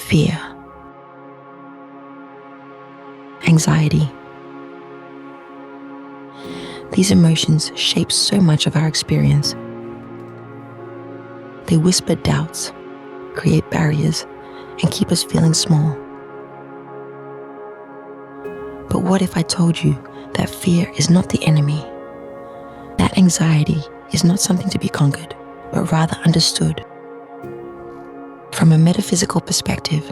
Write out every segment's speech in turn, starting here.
fear, anxiety. These emotions shape so much of our experience. They whisper doubts, create barriers, and keep us feeling small. But what if I told you that fear is not the enemy? That anxiety is not something to be conquered, but rather understood. From a metaphysical perspective,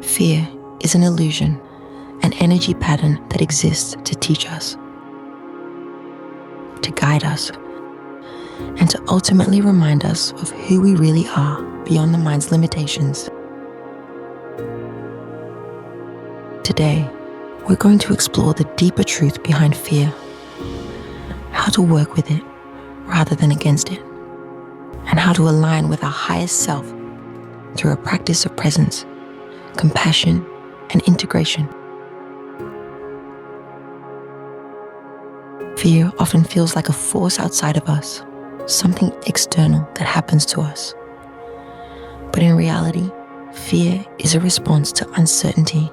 fear is an illusion, an energy pattern that exists to teach us, to guide us, and to ultimately remind us of who we really are beyond the mind's limitations. Today, we're going to explore the deeper truth behind fear, how to work with it rather than against it, and how to align with our highest self through a practice of presence, compassion, and integration. Fear often feels like a force outside of us, something external that happens to us. But in reality, fear is a response to uncertainty.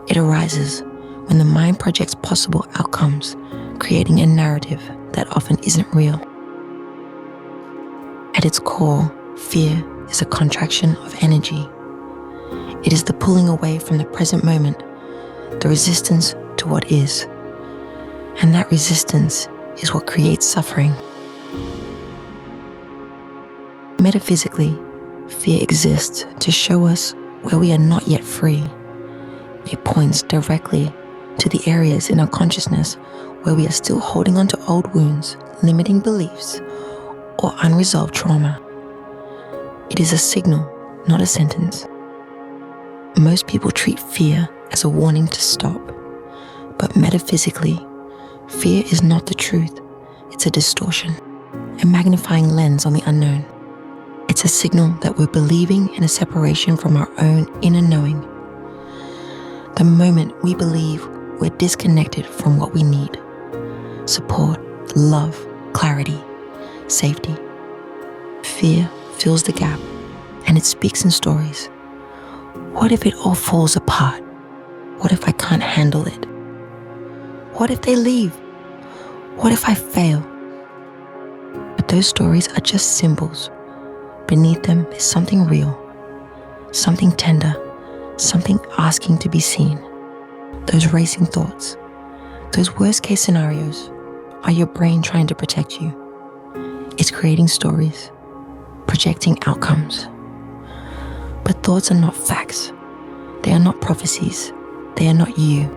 It arises when the mind projects possible outcomes, creating a narrative that often isn't real. At its core, fear is a contraction of energy. It is the pulling away from the present moment, the resistance to what is. And that resistance is what creates suffering. Metaphysically, fear exists to show us where we are not yet free. It points directly to the areas in our consciousness where we are still holding on to old wounds, limiting beliefs, or unresolved trauma. It is a signal, not a sentence. Most people treat fear as a warning to stop, but metaphysically, fear is not the truth. It's a distortion, a magnifying lens on the unknown. It's a signal that we're believing in a separation from our own inner knowing. The moment we believe we're disconnected from what we need: support, love, clarity, safety. Fear fills the gap, and it speaks in stories. What if it all falls apart? What if I can't handle it? What if they leave? What if I fail? But those stories are just symbols. Beneath them is something real, something tender, something asking to be seen. Those racing thoughts, those worst-case scenarios, are your brain trying to protect you. It's creating stories, projecting outcomes. But thoughts are not facts. They are not prophecies. They are not you.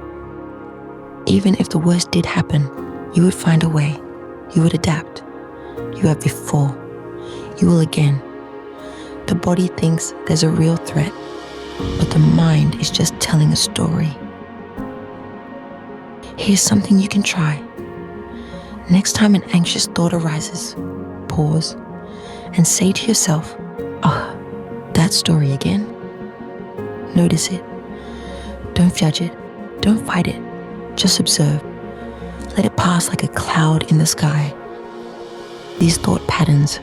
Even if the worst did happen, you would find a way. You would adapt. You have before. You will again. The body thinks there's a real threat, but the mind is just telling a story. Here's something you can try. Next time an anxious thought arises, pause and say to yourself, "Oh, that story again?" Notice it. Don't judge it. Don't fight it. Just observe. Let it pass like a cloud in the sky. These thought patterns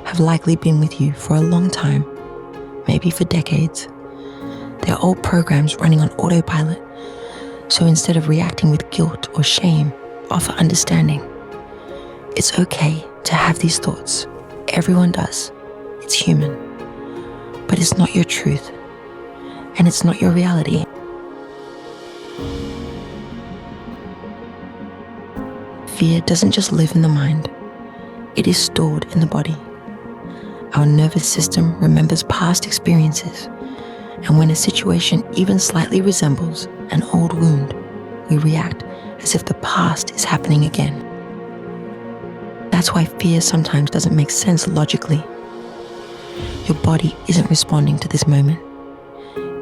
have likely been with you for a long time, maybe for decades. They're old programs running on autopilot. So instead of reacting with guilt or shame, offer understanding. It's okay to have these thoughts. Everyone does. It's human. But it's not your truth. And it's not your reality. Fear doesn't just live in the mind. It is stored in the body. Our nervous system remembers past experiences, and when a situation even slightly resembles an old wound, we react as if the past is happening again. That's why fear sometimes doesn't make sense logically. Your body isn't responding to this moment.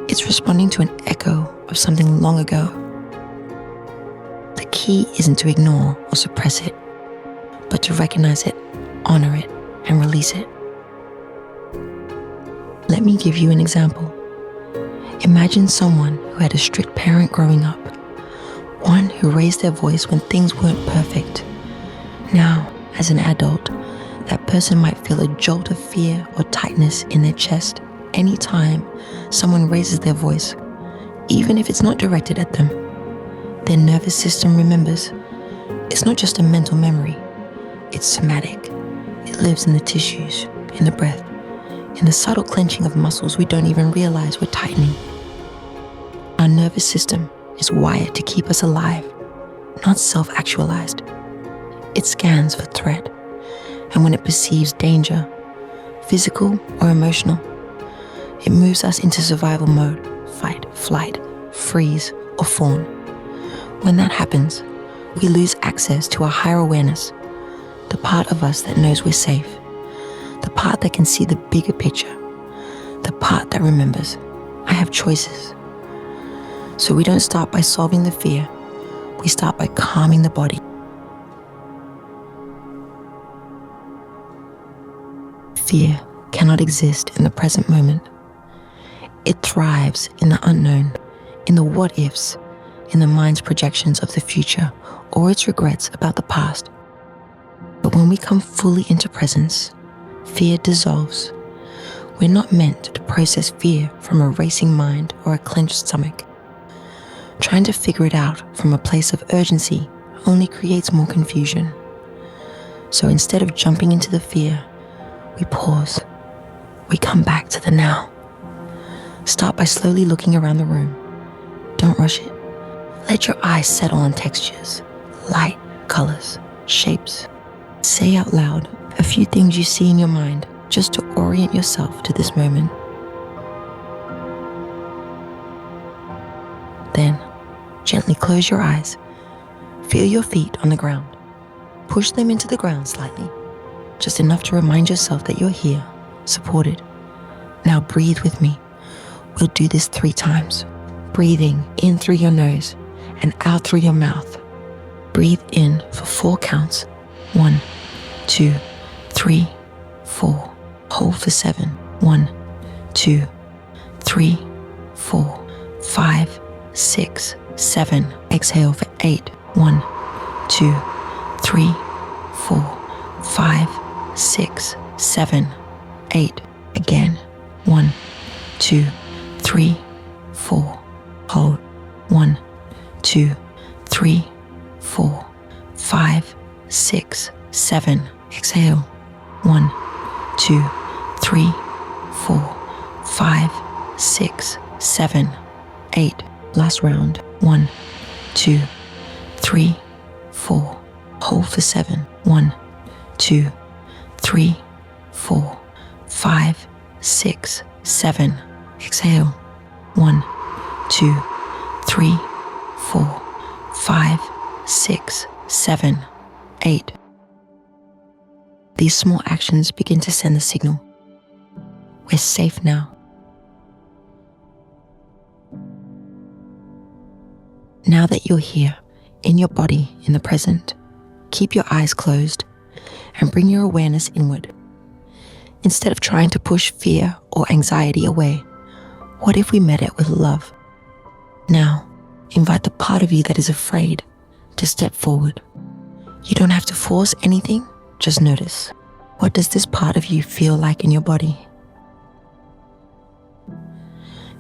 It's responding to an echo of something long ago. The key isn't to ignore or suppress it, but to recognize it, honor it, and release it. Let me give you an example. Imagine someone who had a strict parent growing up, one who raised their voice when things weren't perfect. Now, as an adult, that person might feel a jolt of fear or tightness in their chest Anytime someone raises their voice, even if it's not directed at them, their nervous system remembers. It's not just a mental memory, it's somatic. It lives in the tissues, in the breath, in the subtle clenching of muscles we don't even realize we're tightening. Our nervous system is wired to keep us alive, not self-actualized. It scans for threat, and when it perceives danger, physical or emotional, it moves us into survival mode, fight, flight, freeze, or fawn. When that happens, we lose access to our higher awareness, the part of us that knows we're safe, the part that can see the bigger picture, the part that remembers, I have choices. So we don't start by solving the fear, we start by calming the body. Fear cannot exist in the present moment. It thrives in the unknown, in the what-ifs, in the mind's projections of the future or its regrets about the past. But when we come fully into presence, fear dissolves. We're not meant to process fear from a racing mind or a clenched stomach. Trying to figure it out from a place of urgency only creates more confusion. So instead of jumping into the fear, we pause. We come back to the now. Start by slowly looking around the room. Don't rush it. Let your eyes settle on textures, light, colors, shapes. Say out loud a few things you see in your mind just to orient yourself to this moment. Then, gently close your eyes. Feel your feet on the ground. Push them into the ground slightly, just enough to remind yourself that you're here, supported. Now breathe with me. We'll do this 3 times. Breathing in through your nose and out through your mouth. Breathe in for 4 counts. 1, 2, 3, 4. Hold for 7. 1, 2, 3, 4, 5, 6, 7. Exhale for 8. 1, 2, 3, 4, 5, 6, 7, 8. Again. 1, 2, 3, 4. Hold. 1, 2, 3, 4, 5, 6, 7. Exhale. 1, 2, 3, 4, 5, 6, 7, 8. Last round. 1, 2, 3, 4. Hold for 7. 1, 2, 3, 4, 5, 6, 7. Exhale. 1, 2, 3, 4, 5, 6, 7, 8. These small actions begin to send the signal. We're safe now. Now that you're here, in your body, in the present, keep your eyes closed and bring your awareness inward. Instead of trying to push fear or anxiety away, what if we met it with love? Now, invite the part of you that is afraid to step forward. You don't have to force anything, just notice. What does this part of you feel like in your body?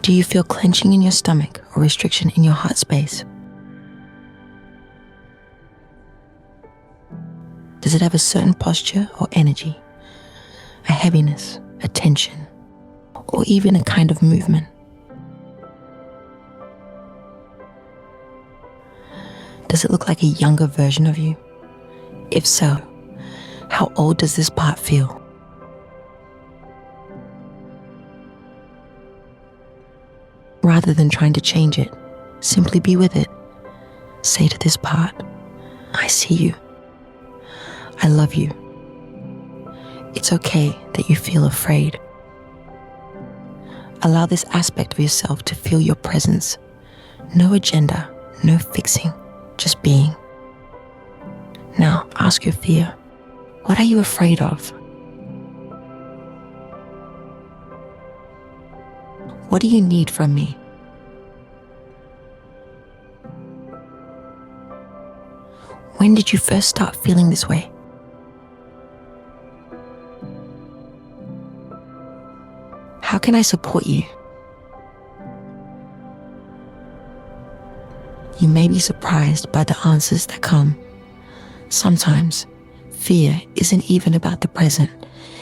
Do you feel clenching in your stomach or restriction in your heart space? Does it have a certain posture or energy, a heaviness, a tension, or even a kind of movement? Does it look like a younger version of you? If so, how old does this part feel? Rather than trying to change it, simply be with it. Say to this part, I see you. I love you. It's okay that you feel afraid. Allow this aspect of yourself to feel your presence. No agenda, no fixing, just being. Now ask your fear, what are you afraid of? What do you need from me? When did you first start feeling this way? How can I support you? You may be surprised by the answers that come. Sometimes, fear isn't even about the present.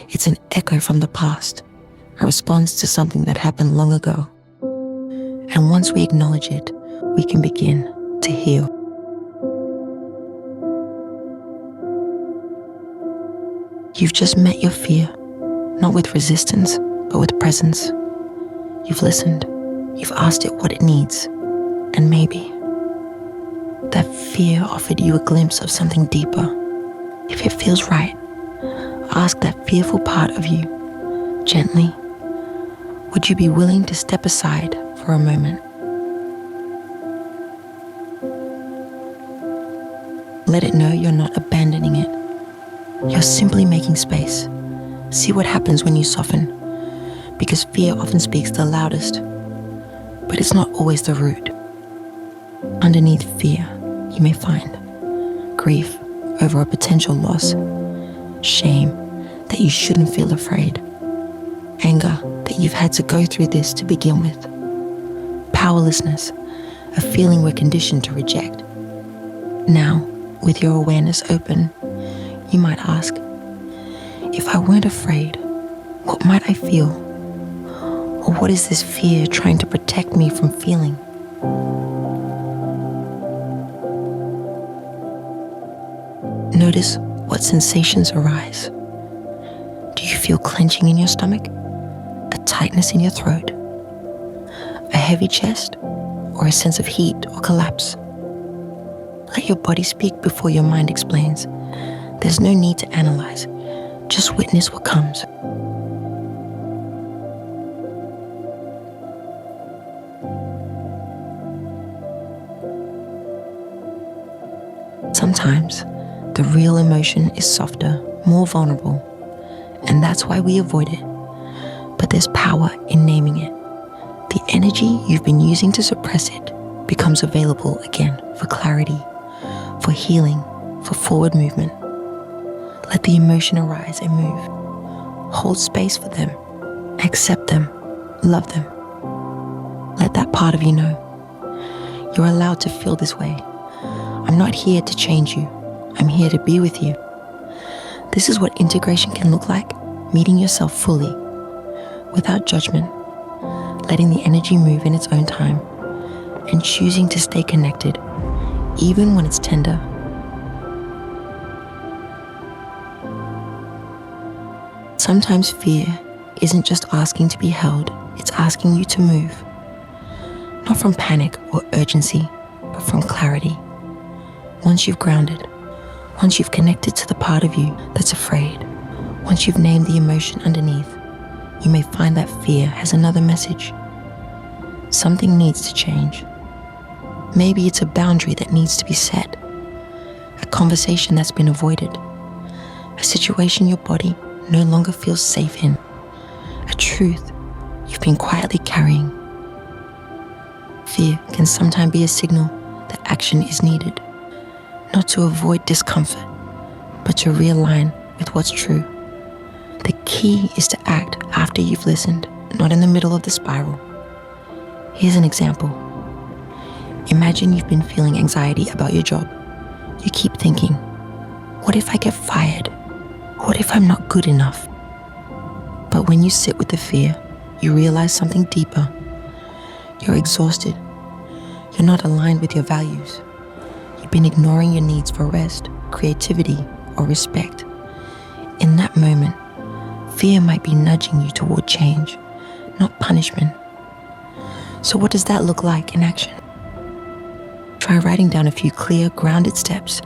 It's an echo from the past, a response to something that happened long ago. And once we acknowledge it, we can begin to heal. You've just met your fear, not with resistance, but with presence. You've listened, you've asked it what it needs, and maybe that fear offered you a glimpse of something deeper. If it feels right, ask that fearful part of you, gently, would you be willing to step aside for a moment? Let it know you're not abandoning it. You're simply making space. See what happens when you soften, because fear often speaks the loudest, but it's not always the root. Underneath fear, you may find grief over a potential loss, shame that you shouldn't feel afraid, anger that you've had to go through this to begin with, powerlessness, a feeling we're conditioned to reject. Now, with your awareness open, you might ask, if I weren't afraid, what might I feel? Or what is this fear trying to protect me from feeling? Notice what sensations arise. Do you feel clenching in your stomach? A tightness in your throat? A heavy chest? Or a sense of heat or collapse? Let your body speak before your mind explains. There's no need to analyze. Just witness what comes. Sometimes, the real emotion is softer, more vulnerable, and that's why we avoid it. But there's power in naming it. The energy you've been using to suppress it becomes available again for clarity, for healing, for forward movement. Let the emotion arise and move. Hold space for them. Accept them. Love them. Let that part of you know. You're allowed to feel this way. I'm not here to change you. I'm here to be with you. This is what integration can look like, meeting yourself fully, without judgment, letting the energy move in its own time, and choosing to stay connected, even when it's tender. Sometimes fear isn't just asking to be held, it's asking you to move. Not from panic or urgency, but from clarity. Once you've grounded, once you've connected to the part of you that's afraid, once you've named the emotion underneath, you may find that fear has another message. Something needs to change. Maybe it's a boundary that needs to be set, a conversation that's been avoided, a situation your body no longer feels safe in, a truth you've been quietly carrying. Fear can sometimes be a signal that action is needed. Not to avoid discomfort, but to realign with what's true. The key is to act after you've listened, not in the middle of the spiral. Here's an example. Imagine you've been feeling anxiety about your job. You keep thinking, what if I get fired? What if I'm not good enough? But when you sit with the fear, you realize something deeper. You're exhausted. You're not aligned with your values. You've been ignoring your needs for rest, creativity, or respect. In that moment, fear might be nudging you toward change, not punishment. So what does that look like in action? Try writing down a few clear, grounded steps.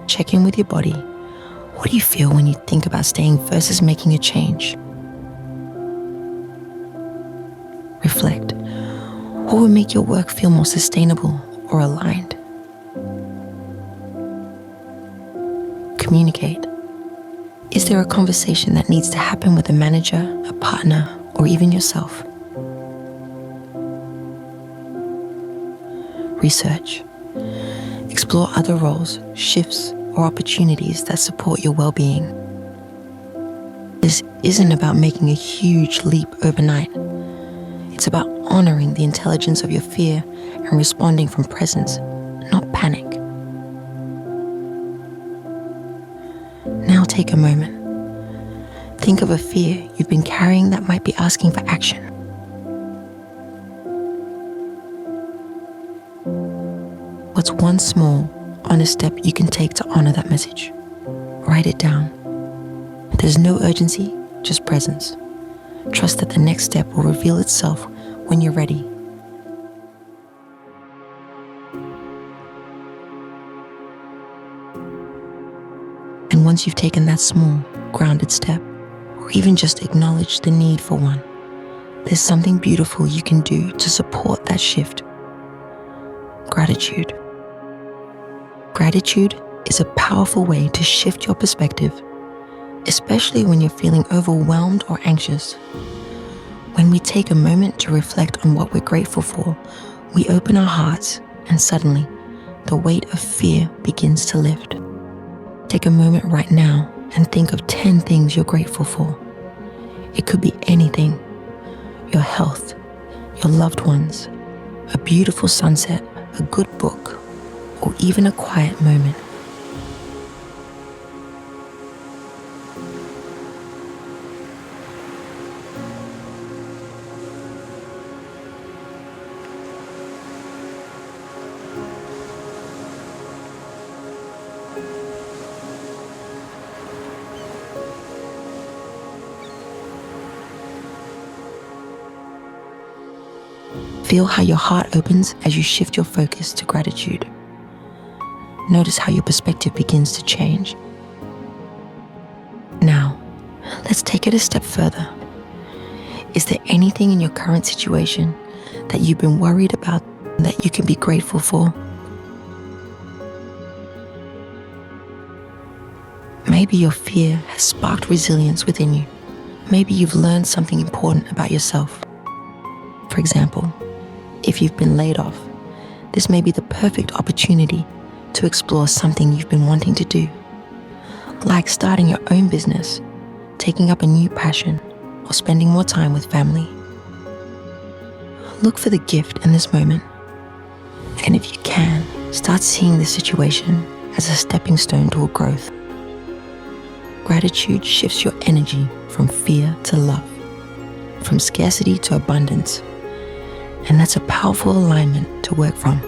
Check in with your body. What do you feel when you think about staying versus making a change? Reflect. What would make your work feel more sustainable or aligned? Communicate. Is there a conversation that needs to happen with a manager, a partner, or even yourself? Research. Explore other roles, shifts, or opportunities that support your well-being. This isn't about making a huge leap overnight. It's about honoring the intelligence of your fear and responding from presence, not panic. Now take a moment. Think of a fear you've been carrying that might be asking for action. What's one small, honest step you can take to honor that message? Write it down. There's no urgency, just presence. Trust that the next step will reveal itself when you're ready. And once you've taken that small, grounded step, or even just acknowledged the need for one, there's something beautiful you can do to support that shift. Gratitude. Gratitude is a powerful way to shift your perspective, especially when you're feeling overwhelmed or anxious. When we take a moment to reflect on what we're grateful for, we open our hearts and suddenly the weight of fear begins to lift. Take a moment right now and think of 10 things you're grateful for. It could be anything: your health, your loved ones, a beautiful sunset, a good book, or even a quiet moment. Feel how your heart opens as you shift your focus to gratitude. Notice how your perspective begins to change. Now, let's take it a step further. Is there anything in your current situation that you've been worried about that you can be grateful for? Maybe your fear has sparked resilience within you. Maybe you've learned something important about yourself. For example, if you've been laid off, this may be the perfect opportunity to explore something you've been wanting to do, like starting your own business, taking up a new passion, or spending more time with family. Look for the gift in this moment, and if you can, start seeing this situation as a stepping stone toward growth. Gratitude shifts your energy from fear to love, from scarcity to abundance. And that's a powerful alignment to work from.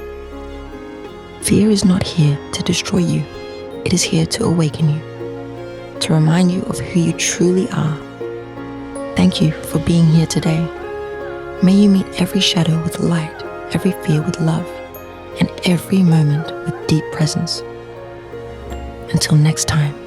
Fear is not here to destroy you. It is here to awaken you, to remind you of who you truly are. Thank you for being here today. May you meet every shadow with light, every fear with love, and every moment with deep presence. Until next time.